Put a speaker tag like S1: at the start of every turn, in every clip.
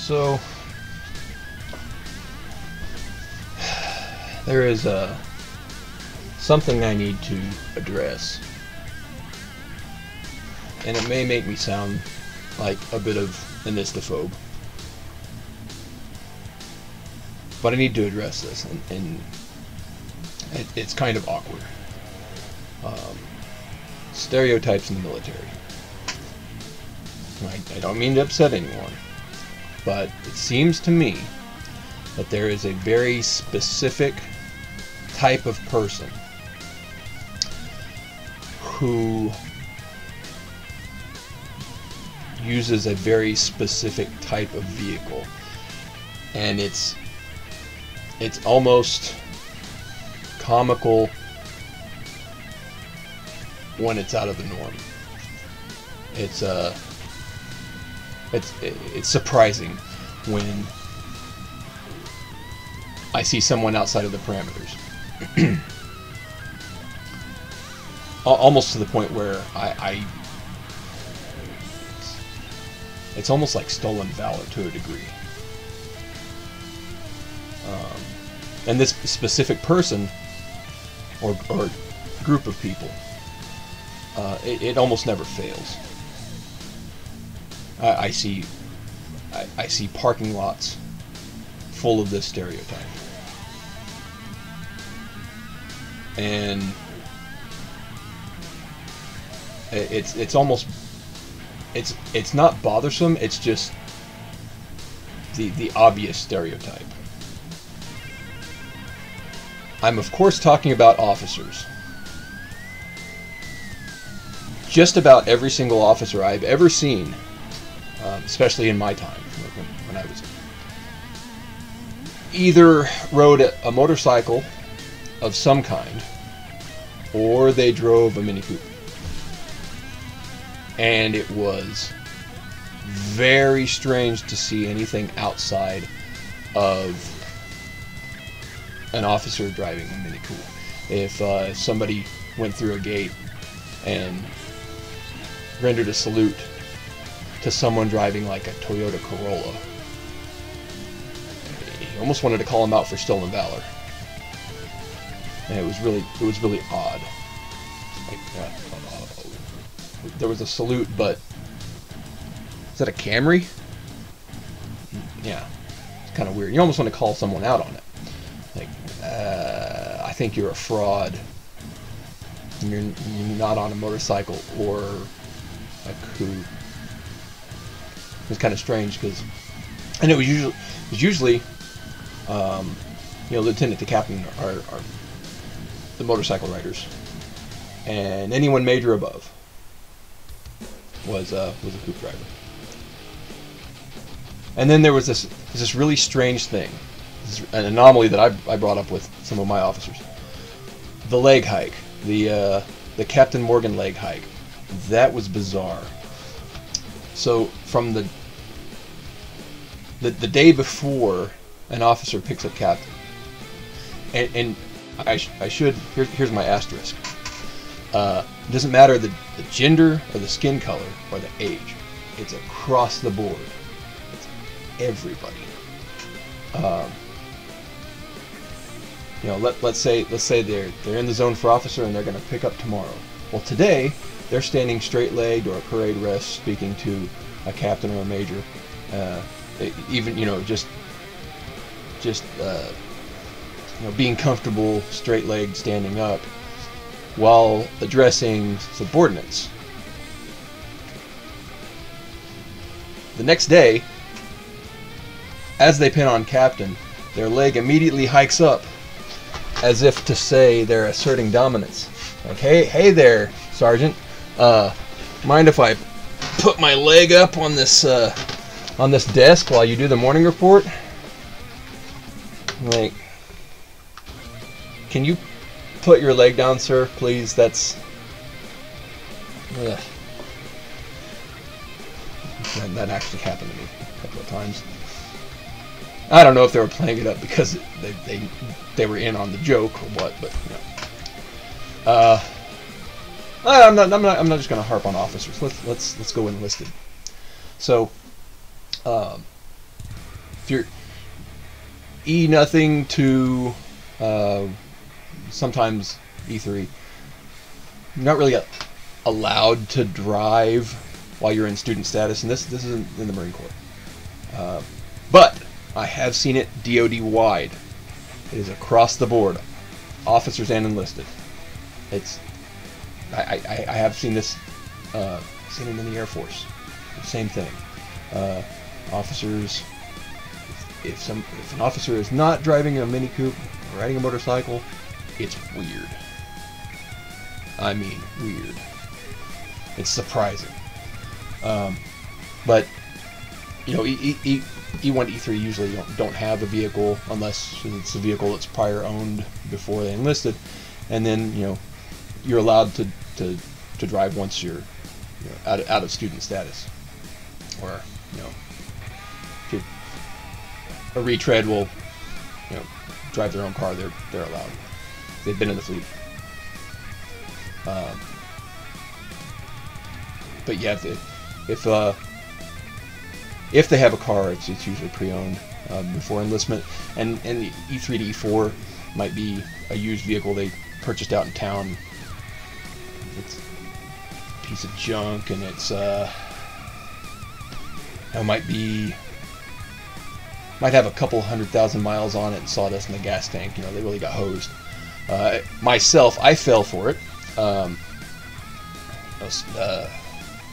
S1: So there is something I need to address, and it may make me sound like a bit of an istophobe, but I need to address this, and it's kind of awkward. Stereotypes in the military. I don't mean to upset anyone, but it seems to me that there is a very specific type of person who uses a very specific type of vehicle, and it's almost comical when it's out of the norm. It's surprising when I see someone outside of the parameters. Almost to the point where it's almost like stolen valor to a degree. And this specific person or group of people, it almost never fails. I see parking lots full of this stereotype, and it's almost it's not bothersome. It's just the obvious stereotype. I'm of course talking about officers. Just about every single officer I've ever seen, especially in my time when I was either rode a motorcycle of some kind or they drove a Mini Cooper. And it was very strange to see anything outside of an officer driving a Mini Cooper. If somebody went through a gate and rendered a salute to someone driving like a Toyota Corolla, you almost wanted to call him out for stolen valor. And it was really odd. Like, there was a salute, but is that a Camry? Yeah, it's kind of weird. You almost want to call someone out on it. Like, I think you're a fraud. You're not on a motorcycle or a coupe. It's kind of strange because, and it was usually, lieutenant to captain are the motorcycle riders, and anyone major above was a coupe driver. And then there was this really strange thing, an anomaly that I brought up with some of my officers. The leg hike, the Captain Morgan leg hike, that was bizarre. So from the day before an officer picks up captain, and I should, here's my asterisk. It doesn't matter the gender or the skin color or the age. It's across the board. It's everybody. Let's say they're in the zone for officer and they're going to pick up tomorrow. Well, today they're standing straight-legged or parade rest, speaking to a captain or a major. Being comfortable, straight-legged, standing up, while addressing subordinates. The next day, as they pin on captain, their leg immediately hikes up, as if to say they're asserting dominance. Like, hey there, Sergeant. Mind if I put my leg up on this desk while you do the morning report? Like, can you put your leg down, sir, please? That's... Ugh. That actually happened to me a couple of times. I don't know if they were playing it up because they were in on the joke or what, but I'm not just going to harp on officers. Let's go enlisted. So if you're E nothing to sometimes E3, you're not really allowed to drive while you're in student status, and this isn't in the Marine Corps. But I have seen it DoD wide. It is across the board, officers and enlisted. It's I have seen this, seen it in the Air Force. Same thing. Officers, if an officer is not driving a Mini Coupe or riding a motorcycle, it's weird. I mean, weird. It's surprising. But you know, E1, E3 usually don't have a vehicle unless it's a vehicle that's prior owned before they enlisted, and then you know you're allowed to drive once you're out of student status, or you know if a retread will drive their own car, they're allowed. They've been in the fleet. But yeah, if they have a car, it's usually pre-owned before enlistment, and the E3 to E4 might be a used vehicle they purchased out in town. It's a piece of junk, and it's might have a couple 100,000 miles on it and sawdust in the gas tank. You know, they really got hosed. Myself, I fell for it.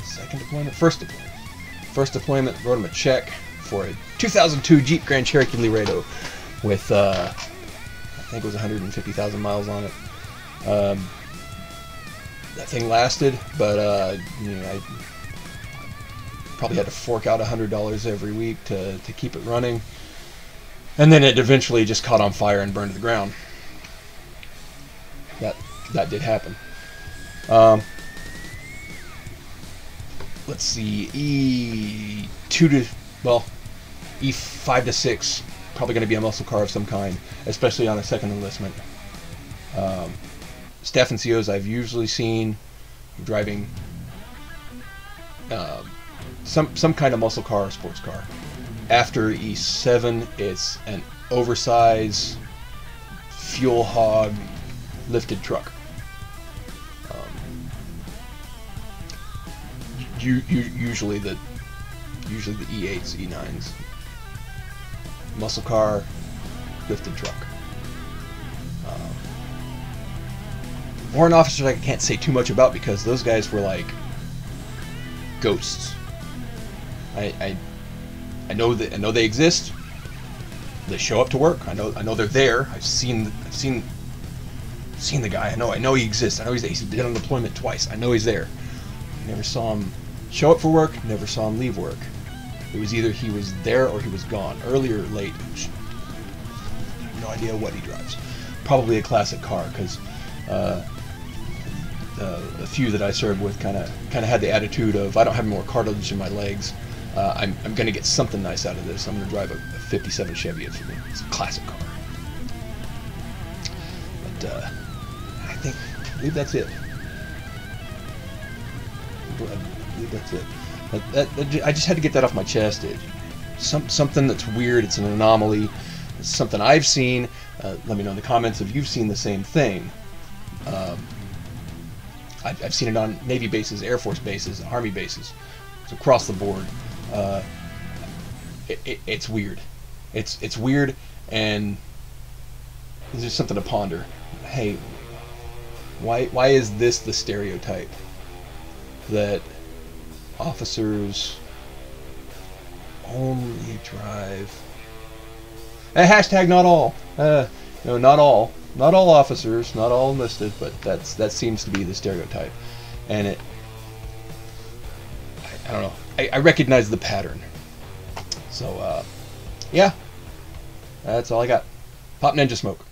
S1: Second deployment, first deployment. First deployment, wrote him a check for a 2002 Jeep Grand Cherokee Laredo with I think it was 150,000 miles on it. That thing lasted, but you know, I probably had to fork out $100 every week to keep it running, and then it eventually just caught on fire and burned to the ground. That did happen. Let's see, E5 to 6, probably going to be a muscle car of some kind, especially on a second enlistment. Staff NCOs I've usually seen driving some kind of muscle car or sports car. After E7, it's an oversized fuel hog lifted truck. Usually the E8s, E9s, muscle car, lifted truck. Warrant officers I can't say too much about because those guys were like ghosts. I know they exist. They show up to work. I know they're there. I've seen the guy. I know he exists. I know he's been on deployment twice. I know he's there. Never saw him show up for work, never saw him leave work. It was either he was there or he was gone, early or late. No idea what he drives. Probably a classic car, because a few that I served with kind of had the attitude of, I don't have more cartilage in my legs. I'm going to get something nice out of this. I'm going to drive a 57 Chevy. It's a classic car. But I believe that's it. I believe that's it. But I just had to get that off my chest. Something that's weird. It's an anomaly. It's something I've seen. Let me know in the comments if you've seen the same thing. I've seen it on Navy bases, Air Force bases, Army bases. It's across the board. It's weird. It's weird, and there's just something to ponder. Hey, why is this the stereotype that officers only drive? Hashtag not all. No, not all. Not all officers, not all enlisted, but that seems to be the stereotype, and I don't know. I recognize the pattern. So yeah, that's all I got. Pop Ninja Smoke.